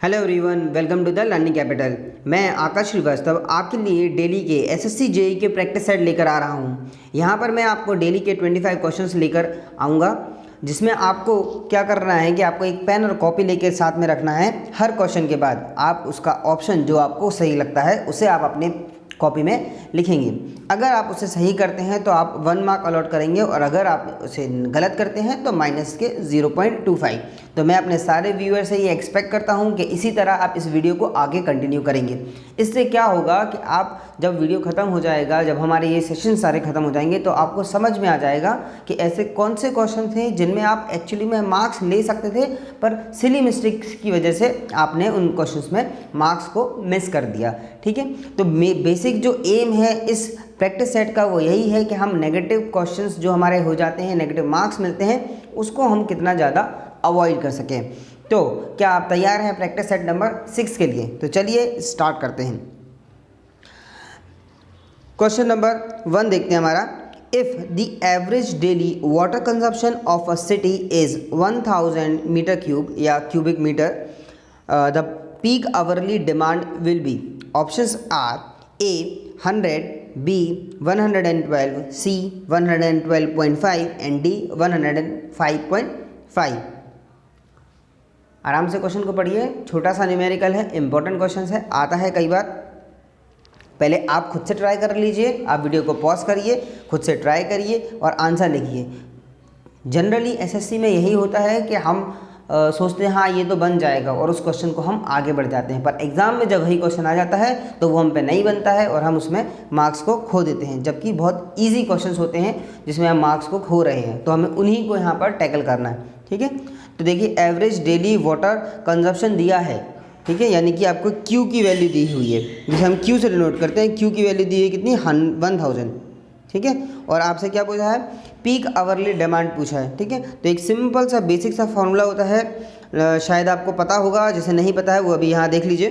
Hello everyone, welcome to the learning capital. मैं आकाश श्रीवास्तव आपके लिए डेली के एसएससी जेई के प्रैक्टिस सेट लेकर आ रहा हूँ। यहाँ पर मैं आपको डेली के 25 क्वेश्चंस लेकर आऊँगा, जिसमें आपको क्या करना है कि आपको एक पेन और कॉपी लेकर साथ में रखना है। हर क्वेश्चन के बाद आप उसका ऑप्शन जो आपको सही लगता है उसे आप अपने कॉपी में लिखेंगे। अगर आप उसे सही करते हैं तो आप 1 मार्क अलॉट करेंगे और अगर आप उसे गलत करते हैं तो माइनस के 0.25। तो मैं अपने सारे व्यूअर से ये एक्सपेक्ट करता हूँ कि इसी तरह आप इस वीडियो को आगे कंटिन्यू करेंगे। इससे क्या होगा कि आप जब वीडियो ख़त्म हो जाएगा, जब हमारे ये सेशन सारे ख़त्म हो जाएंगे, तो आपको समझ में आ जाएगा कि ऐसे कौन से क्वेश्चन थे जिनमें आप एक्चुअली में मार्क्स ले सकते थे, पर सिली मिस्टेक्स की वजह से आपने उन क्वेश्चंस में मार्क्स को मिस कर दिया। ठीक है, तो बेसिक जो एम है इस प्रैक्टिस सेट का वो यही है कि हम नेगेटिव क्वेश्चंस जो हमारे हो जाते हैं, नेगेटिव मार्क्स मिलते हैं, उसको हम कितना ज़्यादा अवॉइड कर सकें। तो क्या आप तैयार हैं प्रैक्टिस सेट नंबर 6 के लिए? तो चलिए स्टार्ट करते हैं। क्वेश्चन नंबर 1 देखते हैं हमारा। If the average daily water consumption of a city is 1000 metre cube या cubic metre, the peak hourly demand will be. Options are A 100, B 112, C 112.5 and D 105.5। आराम से क्वेश्चन को पढ़िए, छोटा सा न्यूमेरिकल है, इंपॉर्टेंट क्वेश्चन है, आता है कई बार। पहले आप खुद से ट्राई कर लीजिए, आप वीडियो को पॉज करिए, खुद से ट्राई करिए और आंसर लिखिए। जनरली एसएससी में यही होता है कि हम सोचते हैं हाँ ये तो बन जाएगा और उस क्वेश्चन को हम आगे बढ़ जाते हैं, पर एग्ज़ाम में जब वही क्वेश्चन आ जाता है तो वो हम पे नहीं बनता है और हम उसमें मार्क्स को खो देते हैं, जबकि बहुत इजी क्वेश्चंस होते हैं जिसमें हम मार्क्स को खो रहे हैं। तो हमें उन्हीं को यहाँ पर टैकल करना है। ठीक है, तो देखिए एवरेज डेली वाटर कंजप्शन दिया है, ठीक है, यानी कि आपको क्यू की वैल्यू दी हुई है, जिसे हम क्यू से डिनोट करते हैं। क्यू की वैल्यू दी है कितनी? 1000। ठीक है, और आपसे क्या पूछा है? पीक आवरली डिमांड पूछा है। ठीक है, तो एक सिंपल सा बेसिक सा फॉर्मूला होता है, शायद आपको पता होगा, जिसे नहीं पता है वो अभी यहाँ देख लीजिए।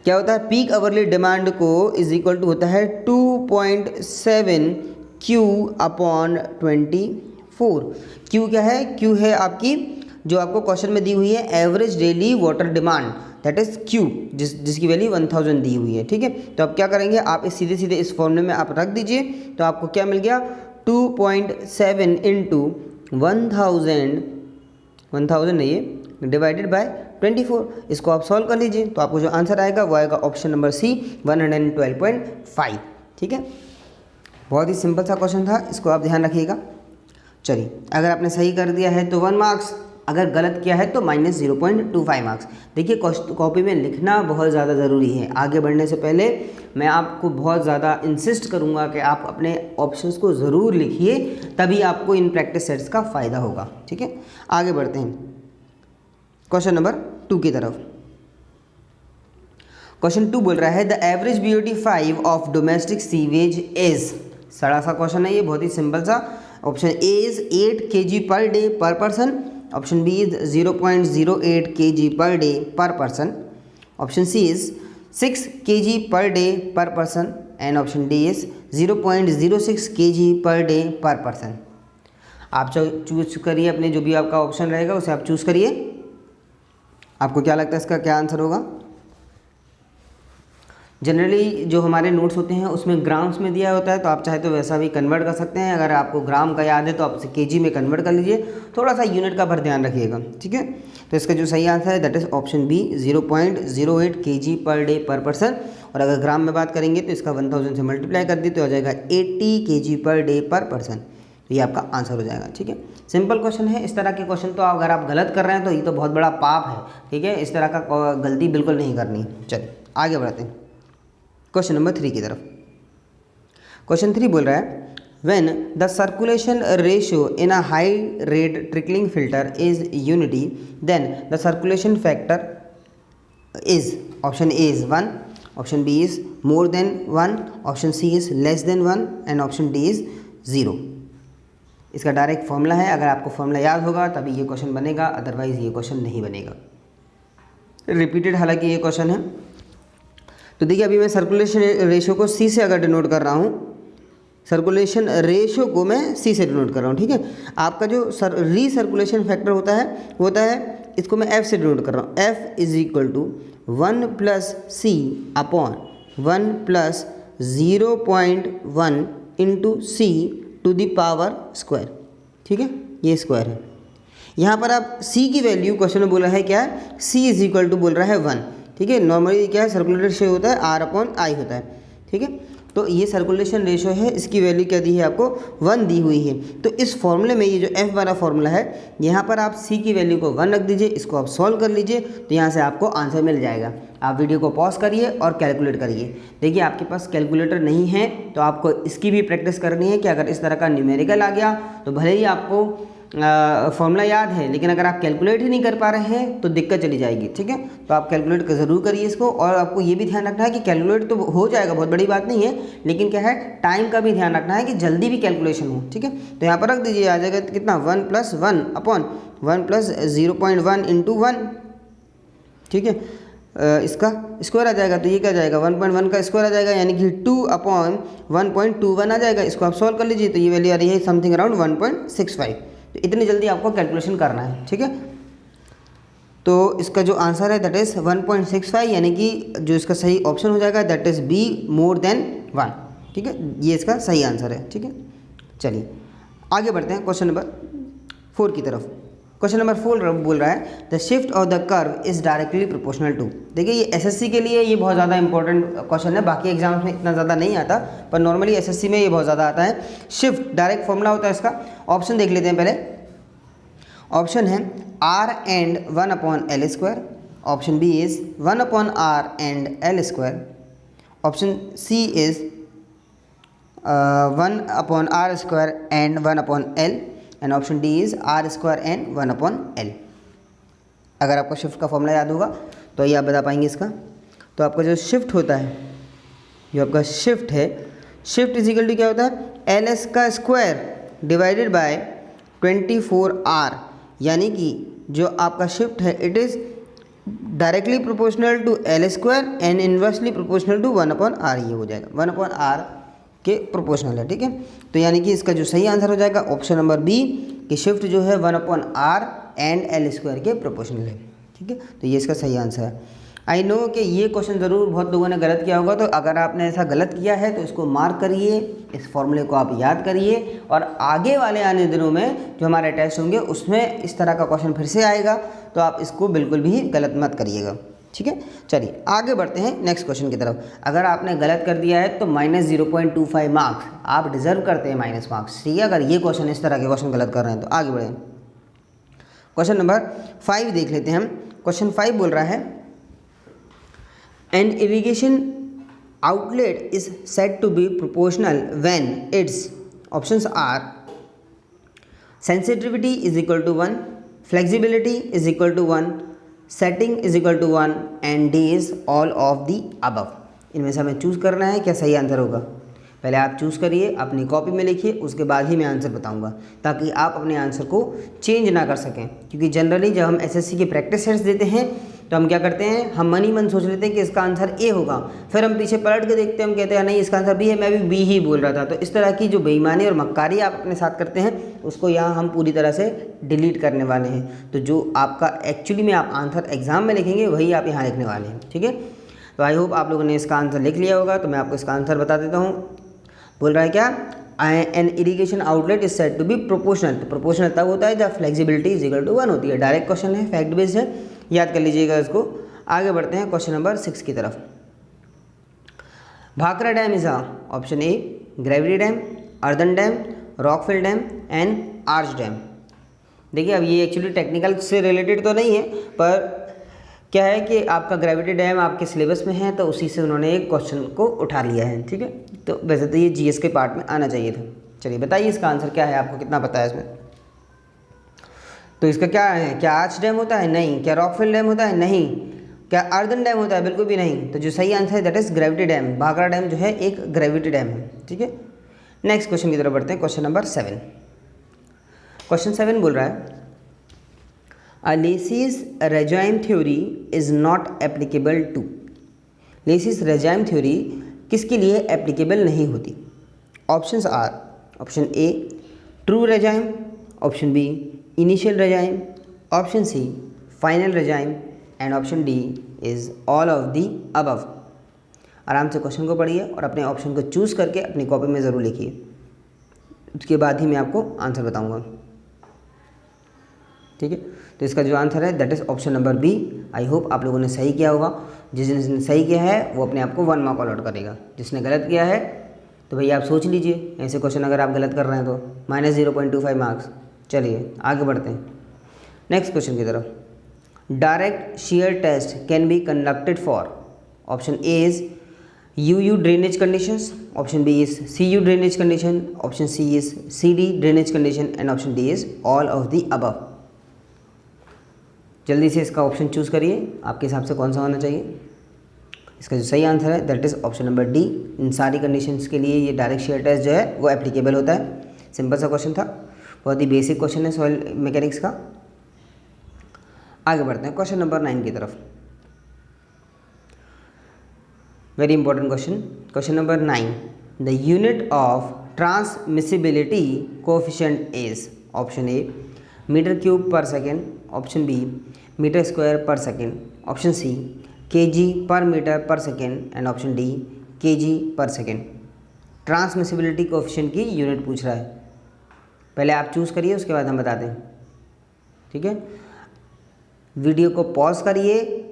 क्या होता है? पीक आवरली डिमांड को इज इक्वल टू होता है 2.7 क्यू अपॉन 24। क्यू क्या है? क्यू है आपकी जो आपको क्वेश्चन में दी हुई है average daily water demand, that is Q, जिसकी वैल्यू 1000 दी हुई है। ठीक है, तो अब क्या करेंगे, आप इस सीधे सीधे इस फॉर्मूले में आप रख दीजिए, तो आपको क्या मिल गया? 2.7 इंटू 1000 नहीं है, डिवाइडेड बाय 24। इसको आप सॉल्व कर लीजिए, तो आपको जो आंसर आएगा वो आएगा ऑप्शन नंबर सी 112.5। ठीक है, बहुत ही सिंपल सा क्वेश्चन था, इसको आप ध्यान रखिएगा। चलिए, अगर आपने सही कर दिया है तो 1 मार्क्स, अगर गलत किया है तो माइनस 0.25 मार्क्स। देखिए कॉपी में लिखना बहुत ज़्यादा ज़रूरी है। आगे बढ़ने से पहले मैं आपको बहुत ज़्यादा इंसिस्ट करूँगा कि आप अपने ऑप्शंस को ज़रूर लिखिए, तभी आपको इन प्रैक्टिस सेट्स का फ़ायदा होगा। ठीक है, आगे बढ़ते हैं क्वेश्चन नंबर 2 की तरफ। क्वेश्चन 2 बोल रहा है the average BOT5 of domestic sewage is. सड़ा सा क्वेश्चन है ये, बहुत ही सिंपल सा। Option A is 8 kg per day per person, option B is 0.08 kg per day per person, option C is 6 kg per day per person and option D is 0.06 kg per day per person. आप choose करिए, अपने जो भी आपका option रहेगा उसे आप choose करिए। आपको क्या लगता है इसका क्या आंसर होगा? जनरली जो हमारे नोट्स होते हैं उसमें ग्राम्स में दिया होता है, तो आप चाहे तो वैसा भी कन्वर्ट कर सकते हैं। अगर आपको ग्राम का याद है तो आप उसे केजी में कन्वर्ट कर लीजिए, थोड़ा सा यूनिट का पर ध्यान रखिएगा। ठीक है, तो इसका जो सही आंसर है that is option B 0.08 kg per day per person. और अगर ग्राम में बात करेंगे तो इसका 1000 से मल्टीप्लाई कर दी तो आ जाएगा 80 kg per day per person. तो ये आपका आंसर हो जाएगा। ठीक है, सिंपल क्वेश्चन है। इस तरह के क्वेश्चन तो अगर आप गलत कर रहे हैं तो ये तो बहुत बड़ा पाप है। ठीक है, इस तरह का गलती बिल्कुल नहीं करनी। चलिए आगे बढ़ते हैं क्वेश्चन नंबर 3 की तरफ। क्वेश्चन 3 बोल रहा है when the circulation ratio in a high rate trickling filter is unity then the circulation factor is. Option A is 1, option B is more than 1, option C is less than 1 and option D is 0। इसका direct formula है, अगर आपको formula याद होगा तभी ये question बनेगा, otherwise ये क्वेश्चन नहीं बनेगा। रिपीटेड हालांकि ये क्वेश्चन है। तो देखिए अभी मैं सर्कुलेशन रेशियो को सी से अगर डिनोट कर रहा हूँ सर्कुलेशन रेशो को मैं सी से डिनोट कर रहा हूँ, ठीक है। आपका जो रीसर्कुलेशन फैक्टर होता है इसको मैं एफ से डिनोट कर रहा हूँ। F is equal to 1 plus C upon 1 plus 0.1 into C to the power square, ठीक है, ये स्क्वायर है। यहाँ पर आप c की वैल्यू क्वेश्चन में बोला है क्या है, c इज इक्वल टू बोल रहा है 1, ठीक है। नॉर्मली क्या है, सर्कुलेटेड शेयर होता है r अपॉन आई होता है, ठीक है। तो ये सर्कुलेशन रेशो है, इसकी वैल्यू क्या दी है आपको, 1 दी हुई है। तो इस फॉर्मूले में ये जो f वाला फॉर्मूला है, यहाँ पर आप c की वैल्यू को 1 रख दीजिए, इसको आप सॉल्व कर लीजिए, तो यहाँ से आपको आंसर मिल जाएगा। आप वीडियो को पॉज करिए और कैलकुलेट करिए। देखिए आपके पास कैलकुलेटर नहीं है तो आपको इसकी भी प्रैक्टिस करनी है कि अगर इस तरह का न्यूमेरिकल आ गया तो भले ही आपको फॉर्मूला याद है, लेकिन अगर आप कैलकुलेट ही नहीं कर पा रहे हैं तो दिक्कत चली जाएगी, ठीक है। तो आप कैलकुलेट ज़रूर करिए इसको, और आपको ये भी ध्यान रखना है कि कैलकुलेट तो हो जाएगा, बहुत बड़ी बात नहीं है, लेकिन क्या है, टाइम का भी ध्यान रखना है कि जल्दी भी कैलकुलेशन हो, ठीक है। तो यहाँ पर रख दीजिए, आ जाएगा कितना, 1 प्लस 1 अपॉन 1 प्लस 0.1 इंटू 1, ठीक है। इसका स्क्वायर आ जाएगा, तो ये क्या जाएगा, 1.1 का स्क्वायर आ जाएगा, यानी कि 2 अपॉन 1.21 आ जाएगा। इसको आप सॉल्व कर लीजिए, तो ये वैल्यू आ रही है समथिंग अराउंड 1.65। तो इतनी जल्दी आपको कैलकुलेशन करना है, ठीक है। तो इसका जो आंसर है दैट इज़ 1.65, यानी कि जो इसका सही ऑप्शन हो जाएगा that is B, more than 1, ठीक है। ये इसका सही आंसर है, ठीक है। चलिए आगे बढ़ते हैं क्वेश्चन नंबर 4 की तरफ। क्वेश्चन नंबर 4 बोल रहा है the shift of the curve is directly proportional to. देखिए ये एसएससी के लिए ये बहुत ज़्यादा इंपॉर्टेंट क्वेश्चन है, बाकी एग्जाम्स में इतना ज़्यादा नहीं आता, पर नॉर्मली एसएससी में ये बहुत ज़्यादा आता है। शिफ्ट डायरेक्ट फॉर्मूला होता है इसका। ऑप्शन देख लेते हैं पहले। ऑप्शन है r and 1 upon L square, option B is 1 upon r and L square, option C is 1 upon r square and 1 upon L, and option D is r square and 1 upon L. अगर आपको shift का formula याद होगा तो ये आप बता पाएंगे इसका। तो आपका जो शिफ्ट होता है, जो आपका शिफ्ट है, शिफ्ट इज इक्वल टू क्या होता है, एल एस का स्क्वायर डिवाइडेड बाय 24r, यानी कि जो आपका शिफ्ट है it is directly proportional to L square and inversely proportional to 1 upon r, ये हो जाएगा 1 अपॉन r के प्रोपोर्शनल है, ठीक है। तो यानी कि इसका जो सही आंसर हो जाएगा ऑप्शन नंबर बी, कि शिफ्ट जो है 1 upon r and L square के प्रोपोर्शनल है, ठीक है। तो ये इसका सही आंसर है। आई नो कि ये क्वेश्चन ज़रूर बहुत लोगों ने गलत किया होगा, तो अगर आपने ऐसा गलत किया है तो इसको मार्क करिए, इस फॉर्मूले को आप याद करिए, और आगे वाले आने दिनों में जो हमारे टेस्ट होंगे उसमें इस तरह का क्वेश्चन फिर से आएगा, तो आप इसको बिल्कुल भी गलत मत करिएगा, ठीक है। चलिए आगे बढ़ते हैं नेक्स्ट क्वेश्चन की तरफ। अगर आपने गलत कर दिया है तो -0.25 मार्क्स आप डिजर्व करते हैं, माइनस मार्क्स, ठीक है, अगर ये क्वेश्चन इस तरह के क्वेश्चन गलत कर रहे हैं तो। आगे बढ़ें, क्वेश्चन नंबर 5 देख लेते हैं हम। क्वेश्चन 5 बोल रहा है an irrigation outlet is said to be proportional when it's, options are sensitivity is equal to 1, flexibility is equal to 1, setting is equal to 1, and D is all of the above. इनमें से हमें choose करना है क्या सही answer होगा। पहले आप चूज़ करिए, अपनी कॉपी में लिखिए, उसके बाद ही मैं आंसर बताऊंगा, ताकि आप अपने आंसर को चेंज ना कर सकें। क्योंकि जनरली जब हम एसएससी के प्रैक्टिस सेट्स देते हैं तो हम क्या करते हैं, हम मन ही मन सोच लेते हैं कि इसका आंसर ए होगा, फिर हम पीछे पलट के देखते हैं, हम कहते हैं नहीं इसका आंसर बी है, मैं भी बी ही बोल रहा था। तो इस तरह की जो बेईमानी और मक्कारी आप अपने साथ करते हैं उसको यहाँ हम पूरी तरह से डिलीट करने वाले हैं। तो जो आपका एक्चुअली में आप आंसर एग्जाम में लिखेंगे वही आप यहाँ लिखने वाले हैं, ठीक है। तो आई होप आप लोगों ने इसका आंसर लिख लिया होगा। तो मैं आपको इसका आंसर बता देता हूँ। बोल रहा है क्या, an irrigation outlet is said to be proportional. तो प्रोपोर्शनल तब होता है जब फ्लेक्सिबिलिटी इज इक्वल टू 1 होती है। डायरेक्ट क्वेश्चन है, फैक्ट बेस्ड है, याद कर लीजिएगा इसको। आगे बढ़ते हैं क्वेश्चन नंबर 6 की तरफ। Bhakra dam is option a gravity dam, earthen dam, rockfill dam and arch dam. देखिए अब ये एक्चुअली टेक्निकल से रिलेटेड तो नहीं है, पर क्या है कि आपका ग्रेविटी डैम आपके सिलेबस में है तो उसी से उन्होंने एक क्वेश्चन को उठा लिया है, ठीक है। तो वैसे तो ये जीएस के पार्ट में आना चाहिए था। चलिए बताइए इसका आंसर क्या है, आपको कितना पता है इसमें। तो इसका क्या है, क्या आर्च डैम होता है, नहीं। क्या रॉकफिल डैम होता है, नहीं। क्या अर्दन डैम होता है, बिल्कुल भी नहीं। तो जो सही आंसर है that is gravity dam. Bhakra dam जो है एक ग्रेविटी डैम है, ठीक है। नेक्स्ट क्वेश्चन की तरफ बढ़ते हैं, क्वेश्चन नंबर 7। क्वेश्चन 7 बोल रहा है Lacey's regime theory is not applicable to। Lacey's regime theory किसके लिए एप्लीकेबल नहीं होती। Options are option A true regime, option B initial regime, option C final regime and option D is all of the above. आराम से question को पढ़िए और अपने ऑप्शन को चूज़ करके अपनी कॉपी में ज़रूर लिखिए, उसके बाद ही मैं आपको आंसर बताऊंगा। ठीक है, तो इसका जो आंसर है that is option number B. I hope आप लोगों ने सही किया होगा। जिसने सही किया है वो अपने आप को 1 मार्क अलॉट करेगा। जिसने गलत किया है तो भैया आप सोच लीजिए, ऐसे क्वेश्चन अगर आप गलत कर रहे हैं तो -0.25 मार्क्स। चलिए आगे बढ़ते हैं नेक्स्ट क्वेश्चन की तरफ। Direct shear test can be conducted for option A is UU drainage conditions, option B is CU drainage condition, option C is CD drainage condition and option D is all of the above। जल्दी से इसका option choose करिए, आपके हिसाब से कौन सा होना चाहिए। इसका जो सही आंसर है that is option number D. इन सारी कंडीशंस के लिए ये डायरेक्ट shear टेस्ट जो है वो एप्लीकेबल होता है। सिंपल सा क्वेश्चन था, बहुत ही बेसिक क्वेश्चन है सॉइल मैकेनिक्स का। आगे बढ़ते हैं क्वेश्चन नंबर 9 की तरफ। Very important question, question number 9। The unit of transmissibility coefficient is option A metre cube per second, option B metre square per second, option C kg per metre per second and option D kg per second. Transmissibility coefficient की unit पूछ रहा है। पहले आप choose करिए, उसके बाद हम बताते हैं। ठीक है, वीडियो को पॉज करिए,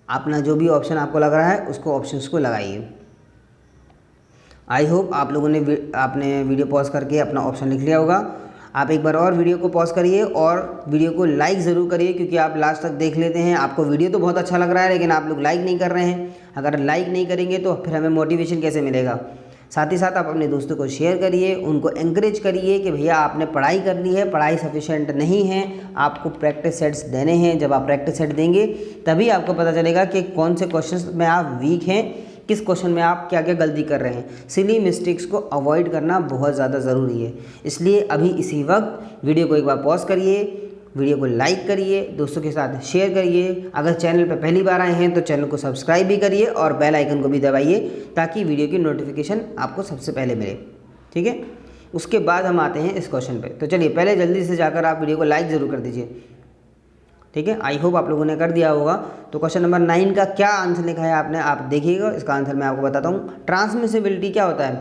अपना जो भी ऑप्शन आपको लग रहा है उसको ऑप्शंस को लगाइए। आई होप आप लोगों ने आपने वीडियो पॉज करके अपना ऑप्शन लिख लिया होगा। आप एक बार और वीडियो को पॉज करिए और वीडियो को लाइक ज़रूर करिए, क्योंकि आप लास्ट तक देख लेते हैं, आपको वीडियो तो बहुत अच्छा लग रहा है लेकिन आप लोग लाइक नहीं कर रहे हैं। अगर लाइक नहीं करेंगे तो फिर हमें मोटिवेशन कैसे मिलेगा। साथ ही साथ आप अपने दोस्तों को शेयर करिए, उनको एंकरेज करिए कि भैया आपने पढ़ाई कर ली है, पढ़ाई सफिशिएंट नहीं है, आपको प्रैक्टिस सेट्स देने हैं। जब आप प्रैक्टिस सेट देंगे तभी आपको पता चलेगा कि कौन से क्वेश्चंस में आप वीक हैं, किस क्वेश्चन में आप क्या क्या गलती कर रहे हैं। सिली मिस्टेक्स को अवॉइड करना बहुत ज़्यादा ज़रूरी है। इसलिए अभी इसी वक्त वीडियो को एक बार पॉज करिए, वीडियो को लाइक करिए, दोस्तों के साथ शेयर करिए। अगर चैनल पर पहली बार आए हैं तो चैनल को सब्सक्राइब भी करिए और बेल आइकन को भी दबाइए, ताकि वीडियो की नोटिफिकेशन आपको सबसे पहले मिले। ठीक है, उसके बाद हम आते हैं इस क्वेश्चन पे। तो चलिए पहले जल्दी से जाकर आप वीडियो को लाइक ज़रूर कर दीजिए। ठीक है, आई होप आप लोगों ने कर दिया होगा। तो क्वेश्चन नंबर 9 का क्या आंसर लिखा है आपने, आप देखिएगा। इसका आंसर मैं आपको बताता हूँ। ट्रांसमिसिबिलिटी क्या होता है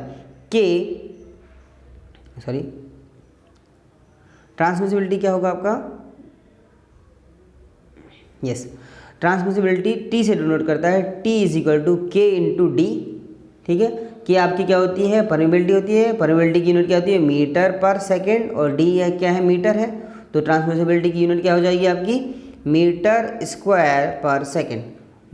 ट्रांसमिसिबिलिटी क्या होगा आपका, यस, ट्रांसमिसिबिलिटी टी से डिनोट करता है। टी इज इक्वल टू के इंटू डी। ठीक है, के आपकी क्या होती है, परमिबिलिटी होती है। परमिबिलिटी की यूनिट क्या होती है, मीटर पर सेकेंड, और डी क्या है, मीटर है। तो ट्रांसमिसिबिलिटी की यूनिट क्या हो जाएगी आपकी, metre square per second.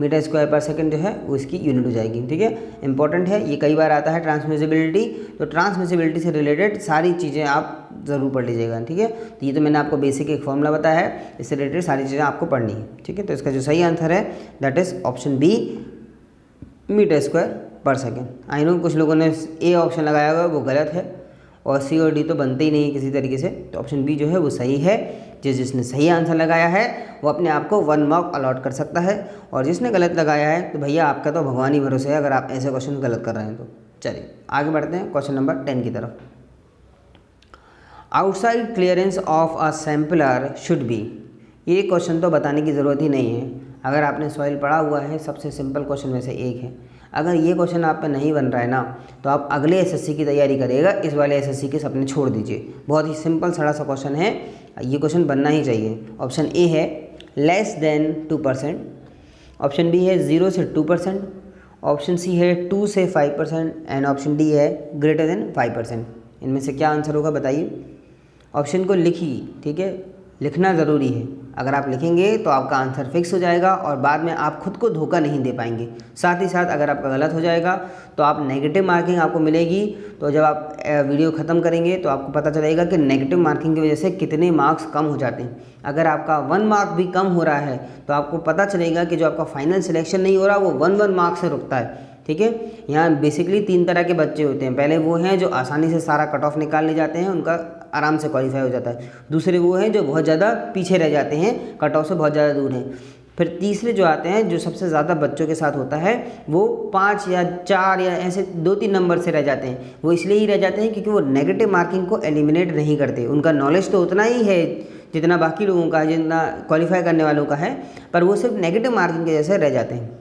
Metre square per second जो है वो इसकी यूनिट हो जाएगी। ठीक है, इंपॉर्टेंट है, ये कई बार आता है ट्रांसमिसिबिलिटी। तो ट्रांसमिसिबिलिटी से रिलेटेड सारी चीज़ें आप ज़रूर पढ़ लीजिएगा। ठीक है, तो ये तो मैंने आपको बेसिक एक फॉर्मूला बताया है, इससे रिलेटेड सारी चीज़ें आपको पढ़नी है। ठीक है, तो इसका जो सही आंसर है that is option B, metre square per second. I know कुछ लोगों ने ए ऑप्शन लगाया हुआ, वो गलत है, और सी और डी तो बनते ही नहीं है किसी तरीके से। तो ऑप्शन बी जो है वो सही है। जिसने सही आंसर लगाया है वो अपने आप को 1 मार्क अलॉट कर सकता है, और जिसने गलत लगाया है तो भैया आपका तो भगवान ही भरोसे है अगर आप ऐसे क्वेश्चन गलत कर रहे हैं तो। चलिए आगे बढ़ते हैं क्वेश्चन नंबर 10 की तरफ। Outside clearance of a sampler should be. ये क्वेश्चन तो बताने की ज़रूरत ही नहीं है, अगर आपने सॉइल पढ़ा हुआ है सबसे सिंपल क्वेश्चन में से एक है। अगर ये क्वेश्चन आप पे नहीं बन रहा है ना तो आप अगले एसएससी की तैयारी करिएगा, इस वाले एसएससी के सपने छोड़ दीजिए। बहुत ही सिंपल सड़ा सा क्वेश्चन है, ये क्वेश्चन बनना ही चाहिए। ऑप्शन ए है लेस देन 2%, ऑप्शन बी है 0 से 2%, ऑप्शन सी है 2 से 5% एंड ऑप्शन डी है ग्रेटर देन 5%। इनमें से क्या आंसर होगा बताइए। ऑप्शन को लिखिए, ठीक है, लिखना ज़रूरी है। अगर आप लिखेंगे तो आपका आंसर फिक्स हो जाएगा और बाद में आप खुद को धोखा नहीं दे पाएंगे। साथ ही साथ अगर आपका गलत हो जाएगा तो आप नेगेटिव मार्किंग आपको मिलेगी। तो जब आप वीडियो ख़त्म करेंगे तो आपको पता चलेगा कि नेगेटिव मार्किंग की वजह से कितने मार्क्स कम हो जाते हैं। अगर आपका 1 मार्क भी कम हो रहा है तो आपको पता चलेगा कि जो आपका फाइनल सिलेक्शन नहीं हो रहा वो 1 मार्क से रुकता है। ठीक है, यहाँ बेसिकली 3 तरह के बच्चे होते हैं। पहले वो हैं जो आसानी से सारा कट ऑफ निकाल ले जाते हैं, उनका आराम से क्वालिफाई हो जाता है। दूसरे वो हैं जो बहुत ज़्यादा पीछे रह जाते हैं, कट ऑफ से बहुत ज़्यादा दूर हैं। फिर तीसरे जो आते हैं, जो सबसे ज़्यादा बच्चों के साथ होता है, वो 5 या 4 या ऐसे 2-3 नंबर से रह जाते हैं। वो इसलिए ही रह जाते हैं क्योंकि वो नेगेटिव मार्किंग को एलिमिनेट नहीं करते। उनका नॉलेज तो उतना ही है जितना बाकी लोगों का, जितना क्वालिफाई करने वालों का है, पर वो सिर्फ नेगेटिव मार्किंग के जैसे रह जाते हैं।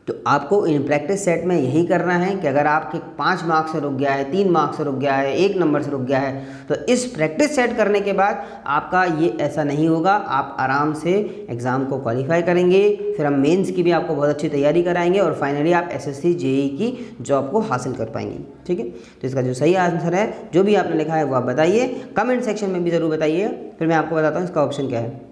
तो आपको इन प्रैक्टिस सेट में यही करना है कि अगर आपके 5 मार्क्स से रुक गया है, 3 मार्क्स से रुक गया है, 1 नंबर से रुक गया है, तो इस प्रैक्टिस सेट करने के बाद आपका ये ऐसा नहीं होगा। आप आराम से एग्ज़ाम को क्वालिफाई करेंगे। फिर हम मेंस की भी आपको बहुत अच्छी तैयारी कराएंगे और फाइनली आप एसएससी जेईई की जॉब को हासिल कर पाएंगे। ठीक है, तो इसका जो सही आंसर है, जो भी आपने लिखा है वो आप बताइए, कमेंट सेक्शन में भी ज़रूर बताइए। फिर मैं आपको बताता हूँ इसका ऑप्शन क्या है।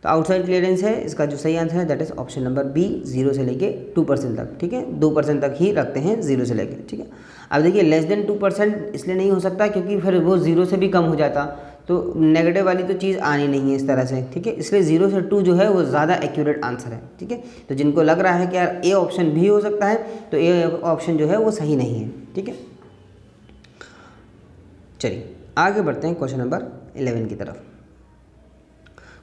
तो आउटसाइड क्लियरेंस है, इसका जो सही आंसर है that is option number B, 0 से लेके 2% तक। ठीक है, 2% तक ही रखते हैं 0 से लेके। ठीक है, अब देखिए लेस देन 2% इसलिए नहीं हो सकता क्योंकि फिर वो 0 से भी कम हो जाता, तो नेगेटिव वाली तो चीज़ आनी नहीं है इस तरह से। ठीक है, इसलिए 0 से 2 जो है वो ज़्यादा एक्यूरेट आंसर है। ठीक है, तो जिनको लग रहा है कि यार ए ऑप्शन भी हो सकता है, तो ए ऑप्शन जो है वो सही नहीं है। ठीक है, चलिए आगे बढ़ते हैं क्वेश्चन नंबर 11 की तरफ।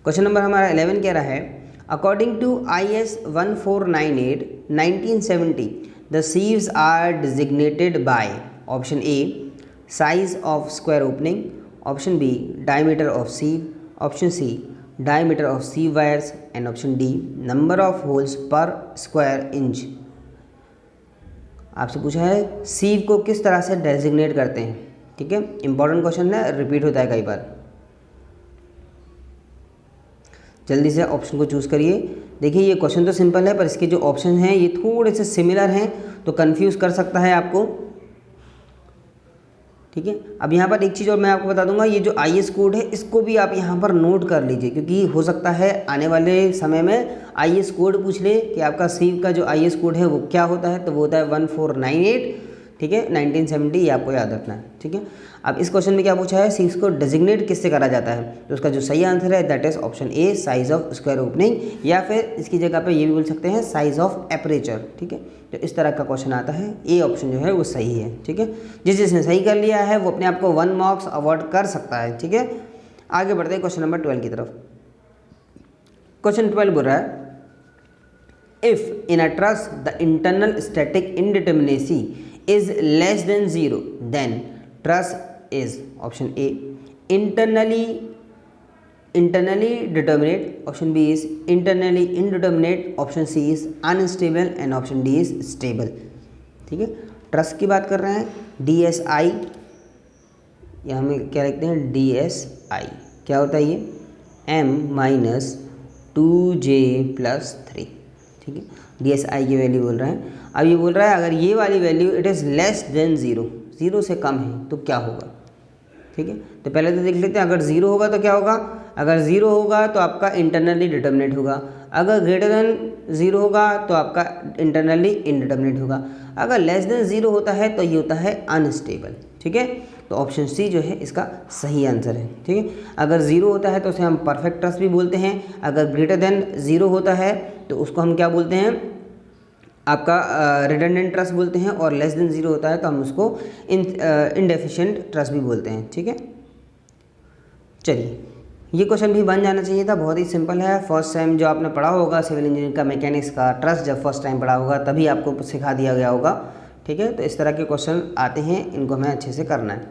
क्वेश्चन नंबर हमारा 11 कह रहा है, according to IS 1498 1970 the sieves are designated by option A size of square opening, option B diameter of sieve, option C diameter of sieve wires and option D number of holes per square inch. आपसे पूछा है सीव को किस तरह से designate करते हैं। ठीक है, इंपॉर्टेंट क्वेश्चन है, रिपीट होता है कई बार। जल्दी से ऑप्शन को चूज़ करिए। देखिए ये क्वेश्चन तो सिंपल है, पर इसके जो ऑप्शन हैं ये थोड़े से सिमिलर हैं, तो कंफ्यूज कर सकता है आपको। ठीक है, अब यहाँ पर एक चीज़ और मैं आपको बता दूंगा, ये जो IS कोड है इसको भी आप यहाँ पर नोट कर लीजिए, क्योंकि हो सकता है आने वाले समय में IS कोड पूछ ले कि आपका सीव का जो IS कोड है वो क्या होता है, तो वो होता है 1498। ठीक है, 1970 ये आपको याद रखना है। ठीक है, अब इस क्वेश्चन में क्या पूछा है, सीव्स को डेजिग्नेट किससे करा जाता है, तो उसका जो सही आंसर है that is option A size of square opening, या फिर इसकी जगह पे ये भी बोल सकते हैं साइज ऑफ एपरेचर। ठीक है, तो इस तरह का क्वेश्चन आता है, ए ऑप्शन जो है वो सही है। ठीक है, जिसने सही कर लिया है वो अपने आप को 1 मार्क्स अवॉर्ड कर सकता है। ठीक है, आगे बढ़ते हैं क्वेश्चन नंबर 12 की तरफ। क्वेश्चन 12 बोल रहा है, if in a truss the internal static indeterminacy is less than 0 then truss is option A internally determinate, option B is internally indeterminate, option C is unstable and option D is stable। ठीक है, truss की बात कर रहे हैं, DSI या हमें क्या लिखते हैं DSI, क्या होता है ये M-2J+3। ठीक है, DSI की वैल्यू बोल रहे हैं। अब ये बोल रहा है अगर ये वाली value it is less than 0, 0 से कम है तो क्या होगा। ठीक है, तो पहले तो देख लेते हैं, अगर 0 होगा तो क्या होगा। अगर 0 होगा तो आपका इंटरनली डिटर्मिनेट होगा, अगर ग्रेटर देन 0 होगा तो आपका इंटरनली इनडिटर्मिनेट होगा, अगर लेस देन 0 होता है तो ये होता है अनस्टेबल। ठीक है, तो ऑप्शन सी जो है इसका सही आंसर है। ठीक है, अगर 0 होता है तो उसे हम परफेक्ट ट्रस्ट भी बोलते हैं, अगर ग्रेटर देन 0 होता है तो उसको हम क्या बोलते हैं, आपका रिडंडेंट ट्रस्ट बोलते हैं, और लेस देन 0 होता है तो हम उसको इनडेफिशिएंट ट्रस्ट भी बोलते हैं। ठीक है, चलिए ये क्वेश्चन भी बन जाना चाहिए था, बहुत ही सिंपल है। फर्स्ट टाइम जो आपने पढ़ा होगा सिविल इंजीनियरिंग का मैकेनिक्स का ट्रस्ट, जब फर्स्ट टाइम पढ़ा होगा तभी आपको सिखा दिया गया होगा। ठीक है, तो इस तरह के क्वेश्चन आते हैं, इनको हमें अच्छे से करना है।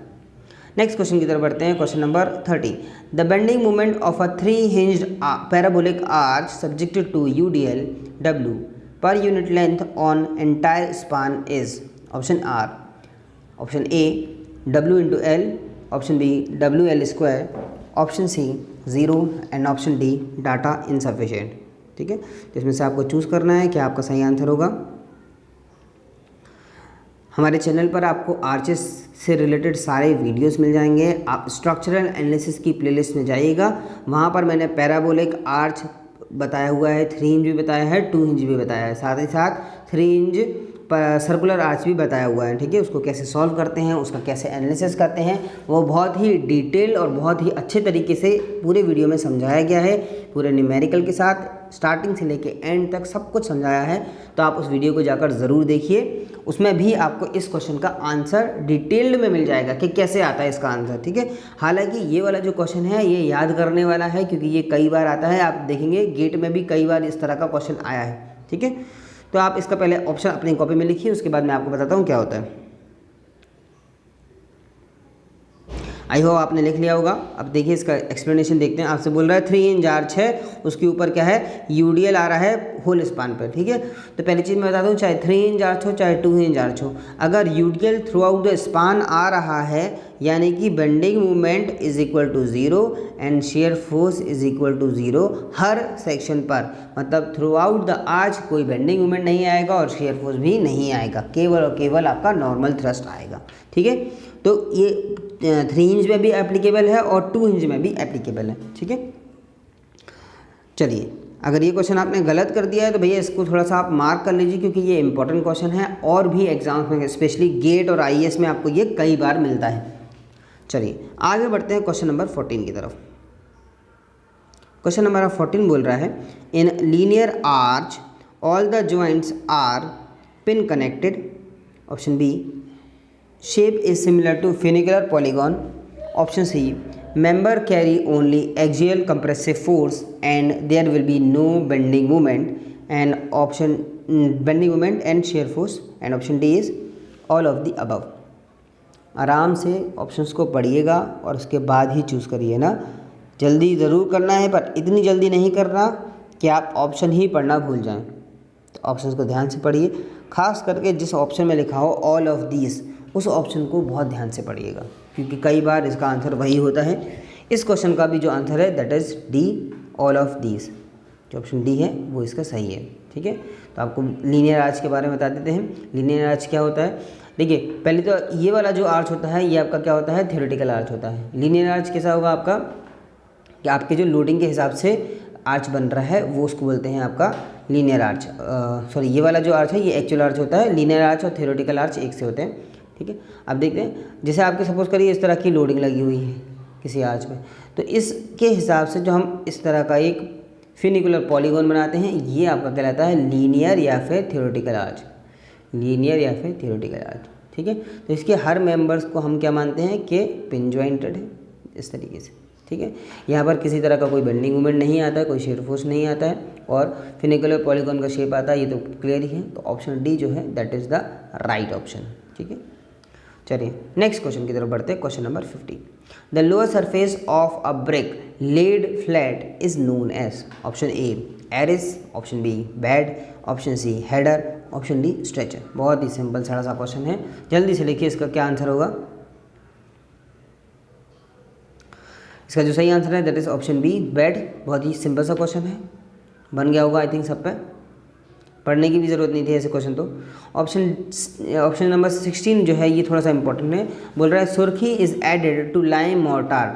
नेक्स्ट क्वेश्चन की तरफ बढ़ते हैं, question number 30। The bending moment of a 3 hinged parabolic arch subjected to UDL W per unit length on entire span is option R, option A W into L, option B WL square, option C 0 and option D data insufficient। ठीक है, तो इसमें से आपको choose करना है कि आपका सही आंसर होगा। हमारे चैनल पर आपको आर्चेस से रिलेटेड सारे वीडियोस मिल जाएंगे। आप स्ट्रक्चरल एनालिसिस की प्लेलिस्ट में जाइएगा, वहाँ पर मैंने पैराबोलिक आर्च बताया हुआ है, 3 इंच भी बताया है, 2 इंच भी बताया है, साथ ही साथ 3 इंच सर्कुलर आर्च भी बताया हुआ है, ठीक है। उसको कैसे सॉल्व करते हैं, उसका कैसे एनालिसिस करते हैं, वो बहुत ही डिटेल और बहुत ही अच्छे तरीके से पूरे वीडियो में समझाया गया है, पूरे न्यूमेरिकल के साथ स्टार्टिंग से लेके एंड तक सब कुछ समझाया है। तो आप उस वीडियो को जाकर ज़रूर देखिए, उसमें भी आपको इस क्वेश्चन का आंसर डिटेल्ड में मिल जाएगा कि कैसे आता है इसका आंसर, ठीक है। हालांकि ये वाला जो क्वेश्चन है ये याद करने वाला है, क्योंकि ये कई बार आता है, आप देखेंगे गेट में भी कई बार इस तरह का क्वेश्चन आया है, ठीक है। तो आप इसका पहले ऑप्शन अपनी कॉपी में लिखिए, उसके बाद मैं आपको बताता हूँ क्या होता है। आई होप आपने लिख लिया होगा। अब देखिए इसका एक्सप्लेनेशन देखते हैं। आपसे बोल रहा है 3 इंच आर्च है, उसके ऊपर क्या है, यूडीएल आ रहा है होल स्पान पर, ठीक है। तो पहली चीज़ मैं बता दूं, चाहे 3 इंच आर्च हो चाहे 2 इंच आर्च हो, अगर UDL throughout the span आ रहा है, यानी कि bending moment is equal to 0 and shear force is equal to 0 हर सेक्शन पर, मतलब थ्रू आउट द आर्च कोई बेंडिंग मोमेंट नहीं आएगा और शेयर फोर्स भी नहीं आएगा, केवल और केवल आपका नॉर्मल थ्रस्ट आएगा, ठीक है। तो ये 3 इंच में भी एप्लीकेबल है और 2 इंच में भी एप्लीकेबल है, ठीक है। चलिए, अगर ये क्वेश्चन आपने गलत कर दिया है तो भैया इसको थोड़ा सा आप मार्क कर लीजिए, क्योंकि ये इंपॉर्टेंट क्वेश्चन है और भी एग्जाम्स में, स्पेशली गेट और आईएएस में आपको ये कई बार मिलता है। चलिए आगे बढ़ते हैं क्वेश्चन नंबर 14 की तरफ। क्वेश्चन नंबर 14 बोल रहा है, in linear arch all the joints are pin connected. Option B, shape is similar to funicular polygon. Option C, member carry only axial compressive force and there will be no bending moment, and option bending moment and shear force, and option D is all of the above. आराम से options को पढ़िएगा और उसके बाद ही choose करिए ना, जल्दी ज़रूर करना है पर इतनी जल्दी नहीं करना कि आप ऑप्शन ही पढ़ना भूल जाएं। तो ऑप्शंस को ध्यान से पढ़िए, खास करके जिस ऑप्शन में लिखा हो ऑल ऑफ दीज, उस ऑप्शन को बहुत ध्यान से पढ़िएगा, क्योंकि कई बार इसका आंसर वही होता है। इस क्वेश्चन का भी जो आंसर है that is D, all of these. जो ऑप्शन डी है वो इसका सही है, ठीक है। तो आपको लीनियर आर्च के बारे में बता देते हैं। लीनियर आर्च क्या होता है, देखिए पहले तो ये वाला जो आर्च होता है ये आपका क्या होता है, थ्योरेटिकल आर्च होता है। लीनियर आर्च कैसा होगा आपका, कि आपके जो लोडिंग के हिसाब से आर्च बन रहा है वो उसको बोलते हैं आपका लीनियर आर्च। सॉरी, ये वाला जो आर्च है ये एक्चुअल आर्च होता है। लीनियर आर्च और थ्योरेटिकल आर्च एक से होते हैं, ठीक है। अब देखते हैं, जैसे आपके सपोज करिए इस तरह की लोडिंग लगी हुई है किसी आर्च में, तो इसके हिसाब से जो हम इस तरह का एक फिनिकुलर पॉलीगॉन बनाते हैं, ये आपका कहलाता है लीनियर या फिर थ्योरेटिकल आर्च। लीनियर या फिर थ्योरेटिकल आर्च, ठीक है। तो इसके हर मेंबर्स को हम क्या मानते हैं कि पिन जॉइंटेड है, इस तरीके से, ठीक है। यहाँ पर किसी तरह का कोई बेंडिंग मूवमेंट नहीं आता है, कोई शेयर फोर्स नहीं आता है और फिनिकुलर पॉलीगॉन का शेप आता है, ये तो क्लियर ही है। तो ऑप्शन डी जो है that is the right option, ठीक है। चलिए नेक्स्ट क्वेश्चन की तरफ बढ़ते हैं। Question number 50, the lower surface of a brick laid flat is known as. Option A arris, option B bed, option C header, option D stretcher. बहुत ही simple सारा सा क्वेश्चन है, जल्दी से लिखिए इसका क्या आंसर होगा। इसका जो सही आंसर है that is option B bed. बहुत ही सिंपल सा क्वेश्चन है, बन गया होगा आई थिंक सब पे, पढ़ने की भी ज़रूरत नहीं थी ऐसे क्वेश्चन। तो ऑप्शन नंबर 16 जो है ये थोड़ा सा इंपॉर्टेंट है, बोल रहा है surkhi is added to lime mortar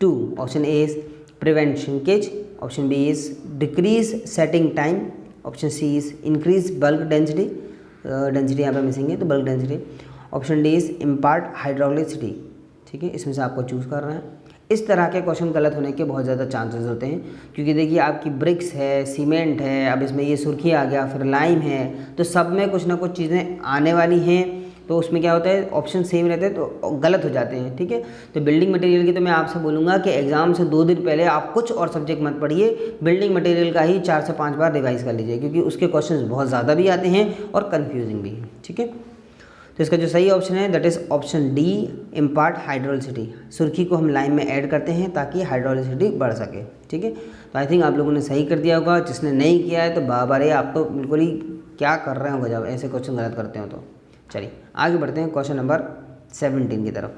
to. Option A is prevent shrinkage, option B is decrease setting time, option C is increase bulk density, density यहाँ पर मिसिंग है तो bulk density, option D is impart hydraulicity, ठीक है। इसमें से आपको choose करना है। इस तरह के क्वेश्चन गलत होने के बहुत ज़्यादा चांसेस होते हैं, क्योंकि देखिए आपकी ब्रिक्स है, सीमेंट है, अब इसमें ये सुर्खी आ गया, फिर लाइम है, तो सब में कुछ ना कुछ चीज़ें आने वाली हैं। तो उसमें क्या होता है, ऑप्शन सेम रहते हैं तो गलत हो जाते हैं, ठीक है। तो बिल्डिंग मटेरियल की तो मैं आपसे बोलूँगा कि एग्जाम से 2 दिन पहले आप कुछ और सब्जेक्ट मत पढ़िए, बिल्डिंग मटेरियल का ही 4 से 5 बार रिवाइज कर लीजिए, क्योंकि उसके क्वेश्चन बहुत ज़्यादा भी आते हैं और कन्फ्यूजिंग भी है, ठीक है। तो इसका जो सही ऑप्शन है that is option D impart hydraulicity. Surkhi को हम लाइम में ऐड करते हैं ताकि हाइड्रोलिसिटी बढ़ सके, ठीक है। तो आई थिंक आप लोगों ने सही कर दिया होगा, जिसने नहीं किया है तो बाबा आप तो बिल्कुल ही क्या कर रहे हो जब ऐसे क्वेश्चन गलत करते हो। तो चलिए आगे बढ़ते हैं क्वेश्चन नंबर 17 की तरफ।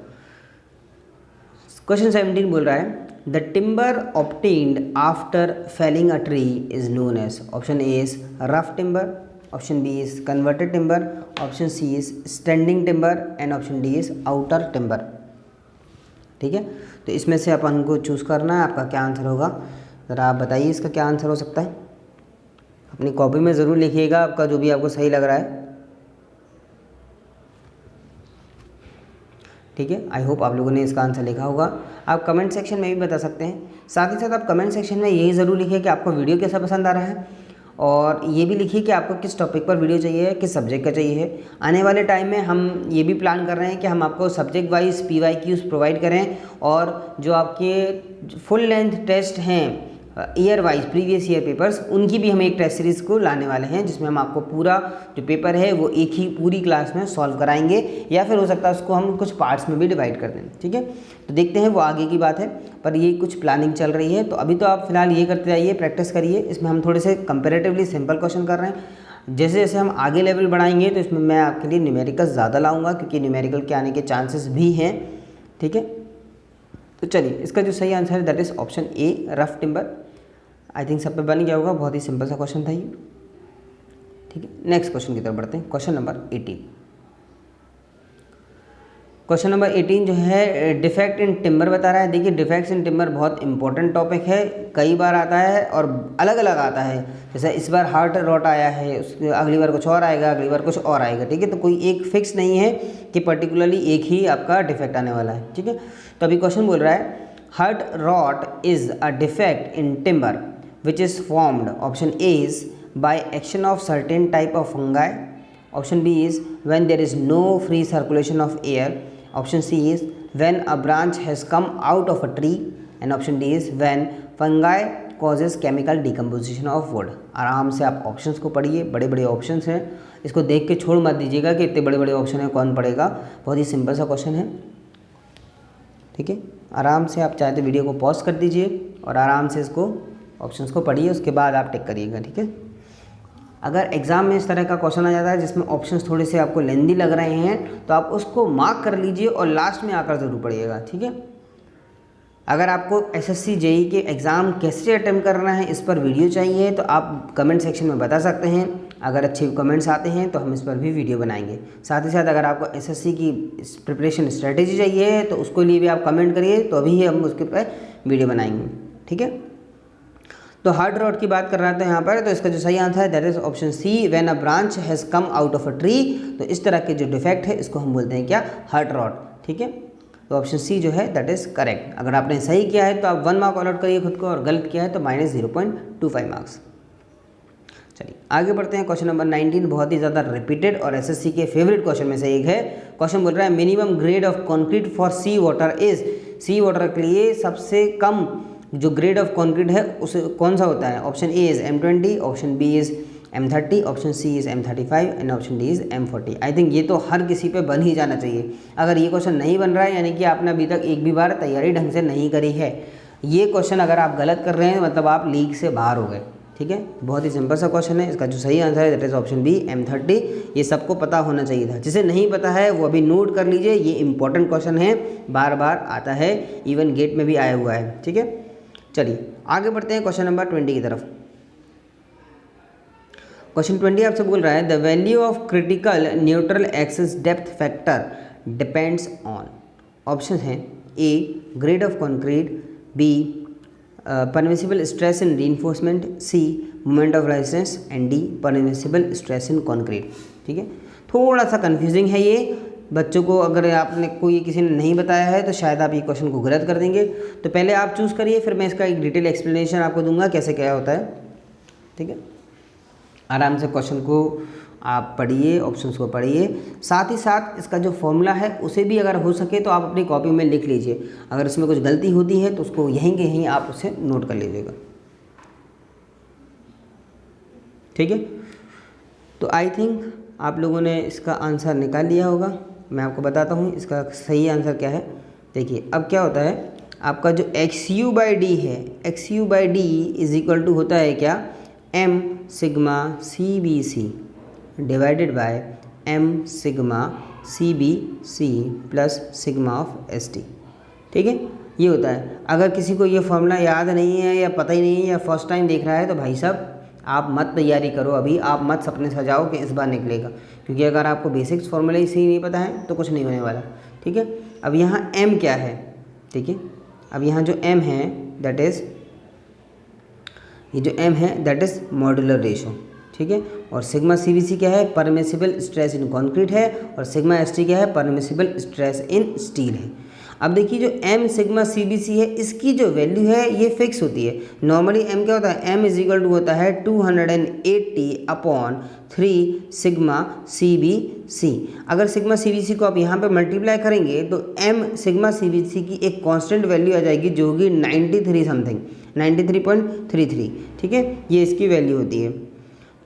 क्वेश्चन 17 बोल रहा है the timber obtained after felling a tree is known as. Option A is rough timber, option B is converted timber, option C is standing timber and option D is outer timber, ठीक है। तो इसमें से अपन को choose करना है, आपका क्या आंसर होगा ज़रा आप बताइए, इसका क्या आंसर हो सकता है। अपनी कॉपी में ज़रूर लिखिएगा आपका जो भी आपको सही लग रहा है। ठीक है। आई होप आप लोगों ने इसका आंसर लिखा होगा। आप कमेंट सेक्शन में भी बता सकते हैं। साथ ही साथ आप कमेंट सेक्शन में यही ज़रूर लिखिए कि आपको वीडियो कैसा पसंद आ रहा है, और ये भी लिखिए कि आपको किस टॉपिक पर वीडियो चाहिए है, किस सब्जेक्ट का चाहिए है। आने वाले टाइम में हम ये भी प्लान कर रहे हैं कि हम आपको सब्जेक्ट वाइज PYQs प्रोवाइड करें, और जो आपके फुल लेंथ टेस्ट हैं year wise previous year papers, उनकी भी हम एक टेस्ट सीरीज़ को लाने वाले हैं, जिसमें हम आपको पूरा जो पेपर है वो एक ही पूरी क्लास में सॉल्व कराएंगे, या फिर हो सकता है उसको हम कुछ पार्ट्स में भी डिवाइड कर दें। ठीक है, तो देखते हैं, वो आगे की बात है, पर ये कुछ प्लानिंग चल रही है। तो अभी तो आप फिलहाल ये करते जाइए, प्रैक्टिस करिए। इसमें हम थोड़े से कंपेरेटिवली सिंपल क्वेश्चन कर रहे हैं। जैसे जैसे हम आगे लेवल बढ़ाएंगे तो इसमें मैं आपके लिए न्यूमेरिकल ज़्यादा लाऊंगा, क्योंकि न्यूमेरिकल के आने के चांसेस भी हैं। ठीक है, तो चलिए, इसका जो सही आंसर है that is option A, rough timber. I think सब पे बन गया होगा, बहुत ही सिंपल सा क्वेश्चन था ये। ठीक है, नेक्स्ट क्वेश्चन की तरफ बढ़ते हैं। Question number 18। क्वेश्चन नंबर 18 जो है डिफेक्ट इन टिम्बर बता रहा है। देखिए, डिफेक्ट्स इन टिम्बर बहुत इंपॉर्टेंट टॉपिक है, कई बार आता है और अलग अलग आता है। जैसे इस बार हार्ट रॉट आया है, उसके अगली बार कुछ और आएगा, अगली बार कुछ और आएगा। ठीक है, तो कोई एक फिक्स नहीं है कि पर्टिकुलरली एक ही आपका डिफेक्ट आने वाला है। ठीक है, तो अभी क्वेश्चन बोल रहा है heart rot is a defect in timber which is formed, option A is by action of certain type of fungi, option B is when there is no free circulation of air, option C is when a branch has come out of a tree, and option D is when fungi causes chemical decomposition of wood। आराम से आप options को पढ़िए, बड़े बड़े options हैं, इसको देख के छोड़ मत दीजिएगा कि इतने बड़े बड़े ऑप्शन हैं, कौन पढ़ेगा। बहुत ही सिंपल सा क्वेश्चन है। ठीक है, आराम से आप चाहे तो वीडियो को पॉज कर दीजिए और आराम से इसको ऑप्शंस को पढ़िए, उसके बाद आप टिक करिएगा। ठीक है, अगर एग्ज़ाम में इस तरह का क्वेश्चन आ जाता है जिसमें ऑप्शंस थोड़े से आपको लेंदी लग रहे हैं, तो आप उसको मार्क कर लीजिए और लास्ट में आकर ज़रूर पढ़िएगा। ठीक है, अगर आपको SSC JEE के एग्ज़ाम कैसे अटेम्प्ट करना है, इस पर वीडियो चाहिए तो आप कमेंट सेक्शन में बता सकते हैं। अगर अच्छे कमेंट्स आते हैं तो हम इस पर भी वीडियो बनाएंगे। साथ ही साथ अगर आपको SSC की प्रिपरेशन स्ट्रेटेजी चाहिए तो उसको लिए भी आप कमेंट करिए, तो अभी हम उसके पर वीडियो बनाएंगे। ठीक है, तो हार्ट रॉट की बात कर रहा था यहाँ पर, तो इसका जो सही आंसर है that is option C, when a branch has come out of a tree. तो इस तरह के जो डिफेक्ट है इसको हम बोलते हैं क्या, हार्ट रॉट। ठीक है, तो ऑप्शन सी जो है दैट इज़ करेक्ट। अगर आपने सही किया है तो आप 1 मार्क अलॉट करिए खुद को, और गलत किया है तो -0.25 मार्क्स। चलिए आगे बढ़ते हैं। क्वेश्चन नंबर 19 बहुत ही ज़्यादा रिपीटेड और SSC के फेवरेट क्वेश्चन में से एक है। क्वेश्चन बोल रहा है minimum grade of concrete for sea water is. Sea water के लिए सबसे कम जो ग्रेड ऑफ कॉन्क्रीट है उसे कौन सा होता है। Option A is M20, option B is M30, option C is M35 and option D is M40। I think ये तो हर किसी पे बन ही जाना चाहिए। अगर ये क्वेश्चन नहीं बन रहा है यानी कि आपने अभी तक एक भी बार तैयारी ढंग से नहीं करी है। ये क्वेश्चन अगर आप गलत कर रहे हैं मतलब आप लीग से बाहर हो गए। ठीक है, बहुत ही सिंपल सा क्वेश्चन है। इसका जो सही आंसर है that is option B M30। ये सबको पता होना चाहिए था, जिसे नहीं पता है वो अभी नोट कर लीजिए। ये इंपॉर्टेंट क्वेश्चन है, बार बार आता है, इवन गेट में भी आया हुआ है। ठीक है, चलिए आगे बढ़ते हैं क्वेश्चन नंबर 20 की तरफ। क्वेश्चन 20 आपसे बोल रहा है the value of critical neutral axis depth factor depends on. Option हैं A grade of concrete, B permissible stress in reinforcement, C moment of resistance and D permissible stress in concrete. ठीक है, थोड़ा सा confusing है ये बच्चों को। अगर आपने कोई किसी ने नहीं बताया है तो शायद आप ये क्वेश्चन को गलत कर देंगे। तो पहले आप चूज़ करिए, फिर मैं इसका एक डिटेल एक्सप्लेनेशन आपको दूंगा कैसे क्या होता है। ठीक है, आराम से क्वेश्चन को आप पढ़िए, ऑप्शंस को पढ़िए, साथ ही साथ इसका जो फॉर्मूला है उसे भी अगर हो सके तो आप अपनी कॉपी में लिख लीजिए। अगर इसमें कुछ गलती होती है तो उसको यहीं के यहीं आप उसे नोट कर लीजिएगा। ठीक है, तो आई थिंक आप लोगों ने इसका आंसर निकाल लिया होगा। मैं आपको बताता हूँ इसका सही आंसर क्या है। देखिए अब क्या होता है, आपका जो XU/D है, XU/D इज इक्वल टू होता है क्या, M sigma CBC divided by M sigma CBC plus sigma of ST। ठीक है, ये होता है। अगर किसी को ये फॉर्मूला याद नहीं है या पता ही नहीं है या फर्स्ट टाइम देख रहा है तो भाई साहब आप मत तैयारी करो अभी, आप मत सपने सजाओ कि इस बार निकलेगा, क्योंकि अगर आपको बेसिक्स फॉर्मूला ही सही नहीं पता है तो कुछ नहीं होने वाला। ठीक है, अब यहाँ M क्या है। ठीक है, अब यहाँ जो M है दैट इज़, ये जो M है दैट इज़ मॉड्यूलर रेशो। ठीक है। और सिग्मा सीबीसी क्या है, परमिसिबल स्ट्रेस इन कंक्रीट है, और सिग्मा एसटी क्या है, परमिसिबल स्ट्रेस इन स्टील है। अब देखिए जो एम सिग्मा सीबीसी है इसकी जो वैल्यू है ये फिक्स होती है। नॉर्मली एम क्या होता है, एम इज इक्वल टू होता है 280/3 सिग्मा सीबीसी। अगर सिग्मा सीबीसी को आप यहाँ पे मल्टीप्लाई करेंगे तो एम सिग्मा सीबीसी की एक कांस्टेंट वैल्यू आ जाएगी जो होगी 93 समथिंग, 93.33, ठीक है, ये इसकी वैल्यू होती है।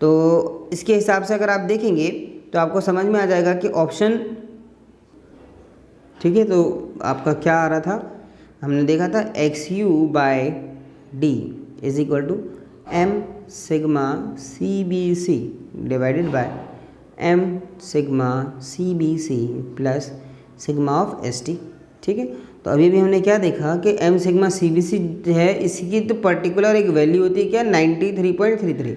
तो इसके हिसाब से अगर आप देखेंगे तो आपको समझ में आ जाएगा कि ऑप्शन, ठीक है, तो आपका क्या आ रहा था, हमने देखा था XU/D is equal to M sigma CBC divided by M sigma CBC plus sigma of ST, ठीक है। तो अभी भी हमने क्या देखा कि M सिग्मा CBC है इसकी तो पर्टिकुलर एक वैल्यू होती है क्या, 93.33,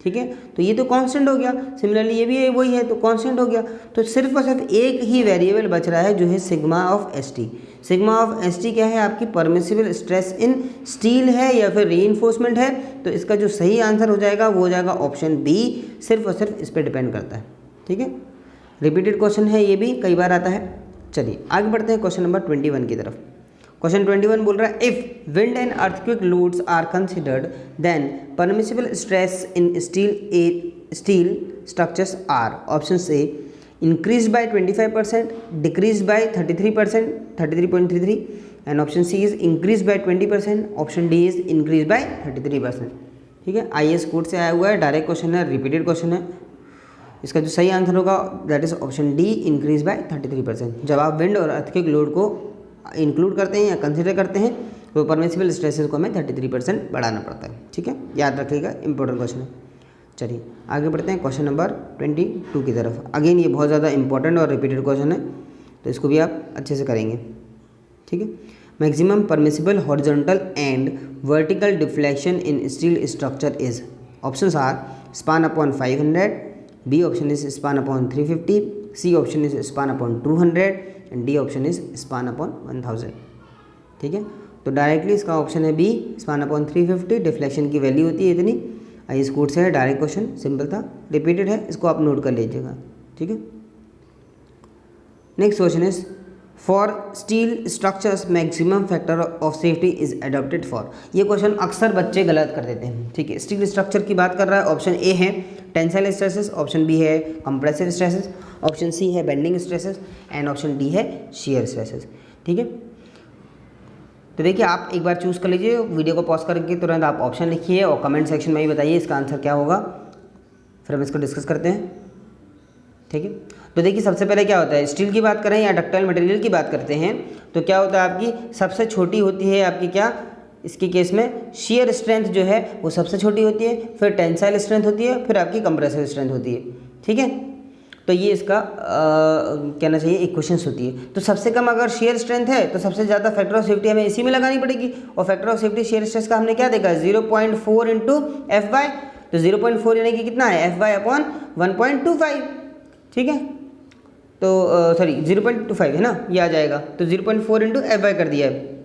ठीक है। तो ये तो कांस्टेंट हो गया, सिमिलरली ये भी वही है तो कांस्टेंट हो गया। तो सिर्फ और सिर्फ एक ही वेरिएबल बच रहा है जो है sigma of ST. Sigma of ST क्या है, आपकी परमिसिबल स्ट्रेस इन स्टील है या फिर रीइंफोर्समेंट है। तो इसका जो सही आंसर हो जाएगा वो हो जाएगा ऑप्शन बी, सिर्फ और सिर्फ इस पर डिपेंड करता है, ठीक है। रिपीटेड क्वेश्चन है, ये भी कई बार आता है। चलिए आगे बढ़ते हैं क्वेश्चन नंबर 21 की तरफ। क्वेश्चन 21 बोल रहा है if wind and earthquake loads are considered then permissible stress in steel structures are option A increase by 25%, decrease by 33%, 33.33, and option C is increase by 20%, option D is increase by 33%, ठीक है। IAS code से आया हुआ है, direct question है, repeated question है। इसका जो सही आंसर होगा that is option D, increase by 33%। जब आप विंड और अर्थक्वेक लोड को इंक्लूड करते हैं या कंसिडर करते हैं तो परमिसिबल स्ट्रेसेस को हमें 33% बढ़ाना पड़ता है, ठीक है, याद रखिएगा, इंपॉर्टेंट क्वेश्चन है। चलिए आगे बढ़ते हैं क्वेश्चन नंबर 22 की तरफ। अगेन ये बहुत ज़्यादा इंपॉर्टेंट और रिपीटेड क्वेश्चन है तो इसको भी आप अच्छे से करेंगे, ठीक है। Maximum permissible horizontal and vertical deflection in steel structure is, options are span upon 500, B option is span upon 350, C option is span upon 200 and D option is span upon 1000, ठीक है। तो डायरेक्टली इसका option है B, span upon 350, deflection की value होती है इतनी। IAS code से है, डायरेक्ट क्वेश्चन, सिंपल था, रिपीटेड है, इसको आप नोट कर लीजिएगा, ठीक है। Next question is for steel structures maximum factor of safety is adopted for. ये क्वेश्चन अक्सर बच्चे गलत कर देते हैं, ठीक है। स्टील स्ट्रक्चर की बात कर रहा है, ऑप्शन ए है टेंसाइल स्ट्रेसेस, ऑप्शन बी है कंप्रेसिव स्ट्रेसेस, ऑप्शन सी है bending stresses and option D है शियर स्ट्रेसेस, ठीक है। तो देखिए आप एक बार चूज़ कर लीजिए, वीडियो को पॉज करके तुरंत आप ऑप्शन लिखिए और कमेंट सेक्शन में ही बताइए इसका आंसर क्या होगा, फिर हम इसको डिस्कस करते हैं, ठीक है। तो देखिए सबसे पहले क्या होता है, स्टील की बात करें या डक्टाइल मटेरियल की बात करते हैं तो क्या होता है, आपकी सबसे छोटी होती है आपकी क्या, इसके केस में शियर स्ट्रेंथ जो है वो सबसे छोटी होती है, फिर टेंसाइल स्ट्रेंथ होती है, फिर आपकी कंप्रेसिव स्ट्रेंथ होती है, ठीक है। तो ये इसका कहना चाहिए इक्वेशंस होती है। तो सबसे कम अगर शेयर स्ट्रेंथ है तो सबसे ज़्यादा फैक्टर ऑफ सेफ्टी हमें इसी में लगानी पड़ेगी, और factor of safety shear stress का हमने क्या देखा, 0.4 इंटू FY। तो 0.4 यानी कि कितना है, FY अपॉन 1.25, ठीक है। तो सॉरी 0.25 है ना, ये आ जाएगा, तो 0.4 इंटू FY कर दिया है,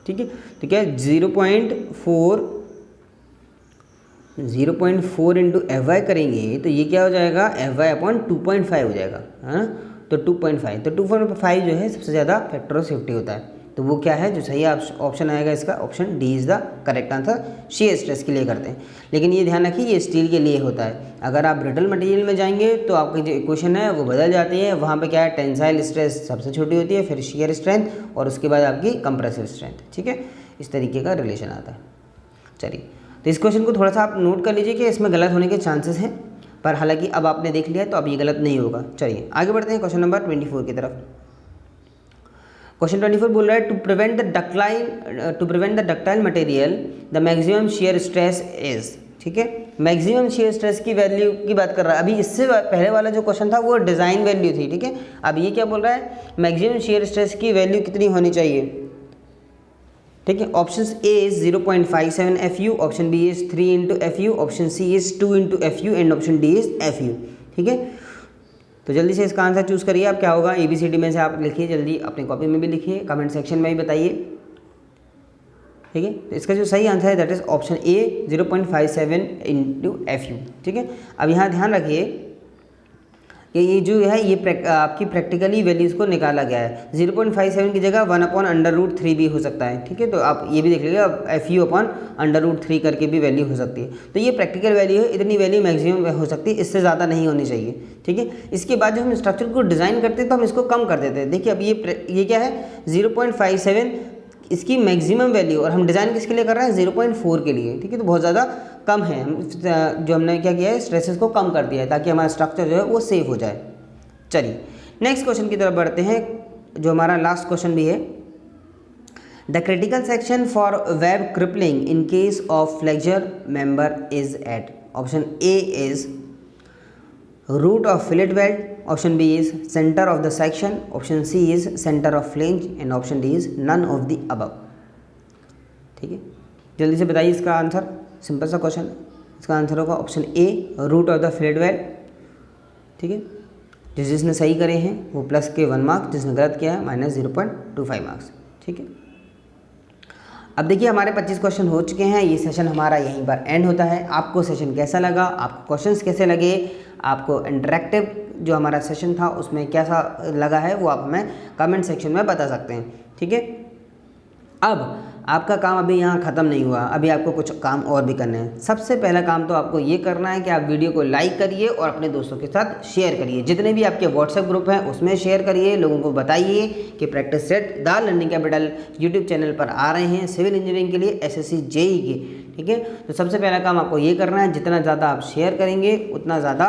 ठीक है। तो क्या है 0.4 इंटू FY करेंगे तो ये क्या हो जाएगा, FY अपॉन 2.5 हो जाएगा, है ना। तो 2.5, तो 2.5 जो है सबसे ज़्यादा फैक्टर ऑफ सेफ्टी होता है। तो वो क्या है, जो सही ऑप्शन आएगा इसका, option D is the correct answer, shear stress के लिए करते हैं। लेकिन ये ध्यान रखिए ये स्टील के लिए होता है। अगर आप ब्रिटल मटेरियल में जाएंगे तो आपकी जो इक्वेशन है वो बदल जाती है, वहाँ पे क्या है, टेंसाइल स्ट्रेस सबसे छोटी होती है, फिर शियर स्ट्रेंथ और उसके बाद आपकी कंप्रेसिव स्ट्रेंथ, ठीक है। इस तरीके का रिलेशन आता है। चलिए तो इस क्वेश्चन को थोड़ा सा आप नोट कर लीजिए कि इसमें गलत होने के चांसेस हैं, पर हालांकि अब आपने देख लिया तो अब ये गलत नहीं होगा। चलिए आगे बढ़ते हैं क्वेश्चन नंबर 24 की तरफ। क्वेश्चन 24 बोल रहा है to prevent the ductile material the maximum shear stress is, ठीक है। मैक्सिमम शियर स्ट्रेस की वैल्यू की बात कर रहा है। अभी इससे पहले वाला जो क्वेश्चन था वो डिज़ाइन वैल्यू थी, ठीक है। अब ये क्या बोल रहा है, मैक्सिमम शियर स्ट्रेस की वैल्यू कितनी होनी चाहिए, ठीक है। Option A is 0.57 FU, option B is 3 into FU, option C is 2 into FU and option D is FU, ठीक है। तो जल्दी से इसका आंसर चूज़ करिए आप, क्या होगा, ABCD में से आप लिखिए, जल्दी अपनी कॉपी में भी लिखिए, कमेंट सेक्शन में भी बताइए। ठीक है। तो इसका जो सही आंसर है that is option A 0.57 into FU। ठीक है। अब यहाँ ध्यान रखिए कि ये जो है ये आपकी प्रैक्टिकली वैल्यूज़ को निकाला गया है। 0.57 की जगह 1/√3 भी हो सकता है। ठीक है। तो आप ये भी देख लीजिएगा, FU/√3 करके भी वैल्यू हो सकती है। तो ये प्रैक्टिकल वैल्यू है, इतनी वैल्यू मैक्सिमम हो सकती है, इससे ज़्यादा नहीं होनी चाहिए। ठीक है। इसके बाद जो हम स्ट्रक्चर को डिज़ाइन करते हैं तो हम इसको कम कर देते हैं। देखिए अब ये क्या है 0.57 इसकी मैक्सिमम वैल्यू, और हम डिज़ाइन किसके लिए कर रहे हैं 0.4 के लिए। ठीक है। तो बहुत ज़्यादा कम है, जो हमने क्या किया है स्ट्रेसेस को कम कर दिया है ताकि हमारा स्ट्रक्चर जो है वो सेफ हो जाए। चलिए नेक्स्ट क्वेश्चन की तरफ बढ़ते हैं, जो हमारा लास्ट क्वेश्चन भी है। The critical section for web crippling in case of flexure member is at. Option A is root of fillet weld, option B is centre of the section, option C is centre of flange and option D is none of the above. ठीक है। जल्दी से बताइए इसका answer, simple सा question. इसका answer होगा option A root of the fillet weld. ठीक है। जिसने सही करे हैं वो प्लस के 1 मार्क्स, जिसने गलत किया है -0.25 मार्क्स। ठीक है। अब देखिए हमारे 25 क्वेश्चन हो चुके हैं, ये सेशन हमारा यहीं पर एंड होता है। आपको सेशन कैसा लगा, आपको क्वेश्चंस कैसे लगे, आपको इंटरेक्टिव जो हमारा सेशन था उसमें कैसा लगा है वो आप हमें कमेंट सेक्शन में बता सकते हैं। ठीक है। अब आपका काम अभी यहाँ ख़त्म नहीं हुआ, अभी आपको कुछ काम और भी करने हैं। सबसे पहला काम तो आपको ये करना है कि आप वीडियो को लाइक करिए और अपने दोस्तों के साथ शेयर करिए। जितने भी आपके व्हाट्सएप ग्रुप हैं उसमें शेयर करिए, लोगों को बताइए कि practice set the learning capital YouTube channel पर आ रहे हैं सिविल इंजीनियरिंग के लिए, SSC JEE के। ठीक है। तो सबसे पहला काम आपको ये करना है, जितना ज़्यादा आप शेयर करेंगे उतना ज़्यादा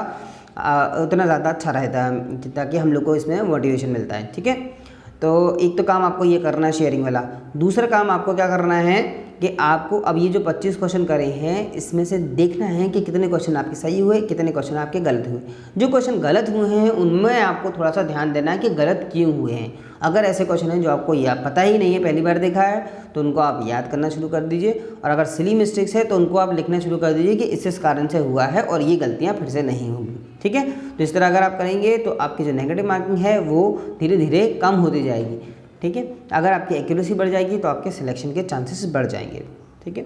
अच्छा रहता है, ताकि हम लोग को इसमें मोटिवेशन मिलता है। ठीक है। तो एक तो काम आपको ये करना है शेयरिंग वाला। दूसरा काम आपको क्या करना है कि आपको अब ये जो 25 क्वेश्चन करे हैं इसमें से देखना है कि कितने क्वेश्चन आपके सही हुए, कितने क्वेश्चन आपके गलत हुए। जो क्वेश्चन गलत हुए हैं उनमें आपको थोड़ा सा ध्यान देना है कि गलत क्यों हुए हैं। अगर ऐसे क्वेश्चन हैं जो आपको पता ही नहीं है, पहली बार देखा है, तो उनको आप याद करना शुरू कर दीजिए। और अगर सिली मिस्टेक्स है तो उनको आप लिखना शुरू कर दीजिए कि इस कारण से हुआ है और ये गलतियाँ फिर से नहीं होंगी। ठीक है। तो इस तरह अगर आप करेंगे तो आपकी जो नेगेटिव मार्किंग है वो धीरे धीरे कम होती जाएगी। ठीक है। अगर आपकी एक्यूरेसी बढ़ जाएगी तो आपके सिलेक्शन के चांसेस बढ़ जाएंगे। ठीक है।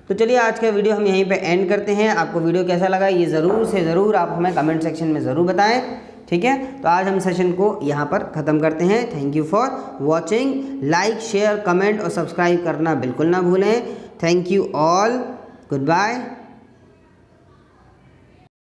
तो चलिए आज का वीडियो हम यहीं पे एंड करते हैं। आपको वीडियो कैसा लगा ये ज़रूर से ज़रूर आप हमें कमेंट सेक्शन में ज़रूर बताएं। ठीक है। तो आज हम सेशन को यहाँ पर ख़त्म करते हैं। Thank you for watching. Like, share, comment और सब्सक्राइब करना बिल्कुल ना भूलें। Thank you all. Good bye.